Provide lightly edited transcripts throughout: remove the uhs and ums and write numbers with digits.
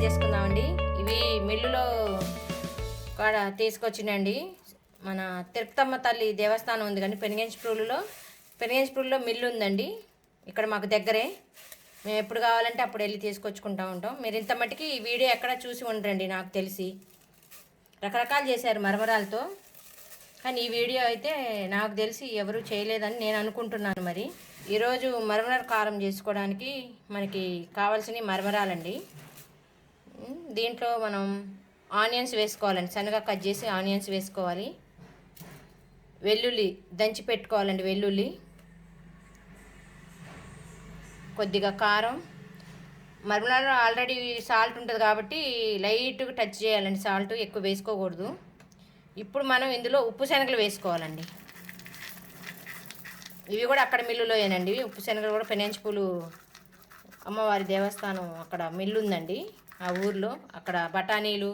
చేసుకుందామండి. ఇవి మిల్లులో కాడ తీసుకొచ్చినండి. మన తిరుపతమ్మ తల్లి దేవస్థానం ఉంది కానీ పెనిగంచిప్రూలులో మిల్లు ఉందండి. ఇక్కడ మాకు దగ్గరే. మేము ఎప్పుడు కావాలంటే అప్పుడు వెళ్ళి తీసుకొచ్చుకుంటూ ఉంటాం. మీరు ఇంత మట్టికి ఈ వీడియో ఎక్కడ చూసి ఉండరండి. నాకు తెలిసి రకరకాలు చేశారు మరమరాలతో, కానీ ఈ వీడియో అయితే నాకు తెలిసి ఎవరు చేయలేదని నేను అనుకుంటున్నాను. మరి ఈరోజు మరమరాల కారం చేసుకోవడానికి మనకి కావాల్సిన మరమరాలండి. దీంట్లో మనం ఆనియన్స్ వేసుకోవాలండి. సన్నగా కట్ చేసి ఆనియన్స్ వేసుకోవాలి. వెల్లుల్లి దంచి పెట్టుకోవాలండి. వెల్లుల్లి, కొద్దిగా కారం. మరమరాలో ఆల్రెడీ సాల్ట్ ఉంటుంది కాబట్టి లైట్గా టచ్ చేయాలండి. సాల్ట్ ఎక్కువ వేసుకోకూడదు. ఇప్పుడు మనం ఇందులో ఉప్పు శనగలు వేసుకోవాలండి. ఇవి కూడా అక్కడ మిల్లులోయేనండి. ఉప్పు శనగలు కూడా పెనించిపూలు అమ్మవారి దేవస్థానం అక్కడ మిల్లు ఉందండి. ఆ ఊర్లో అక్కడ బఠానీలు,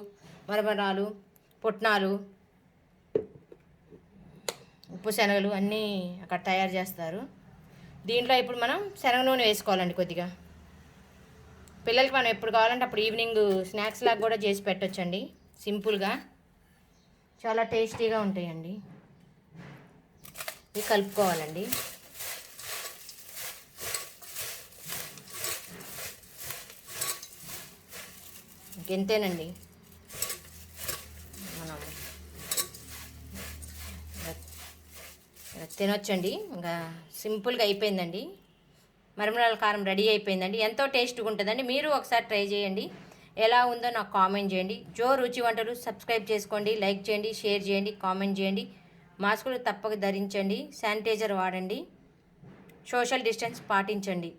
మరమరాలు, పుట్నాలు, ఉప్పు శనగలు అన్నీ అక్కడ తయారు చేస్తారు. దీంట్లో ఇప్పుడు మనం శనగ నూనె వేసుకోవాలండి కొద్దిగా. పిల్లలకి మనం ఎప్పుడు కావాలంటే అప్పుడు ఈవినింగ్ స్నాక్స్ లాగా కూడా చేసి పెట్టొచ్చండి. సింపుల్గా చాలా టేస్టీగా ఉంటాయండి. ఇవి కలుపుకోవాలండి. ఇంకెంతేనండి, మనం తినొచ్చండి. ఇంకా సింపుల్గా అయిపోయిందండి. మరమరాల కారం రెడీ అయిపోయిందండి. ఎంతో టేస్ట్గా ఉంటుందండి. మీరు ఒకసారి ట్రై చేయండి. ఎలా ఉందో నాకు కామెంట్ చేయండి. రుచి వంటలు సబ్స్క్రైబ్ చేసుకోండి, లైక్ చేయండి, షేర్ చేయండి, కామెంట్ చేయండి. మాస్కులు తప్పక ధరించండి, శానిటైజర్ వాడండి, సోషల్ డిస్టెన్స్ పాటించండి.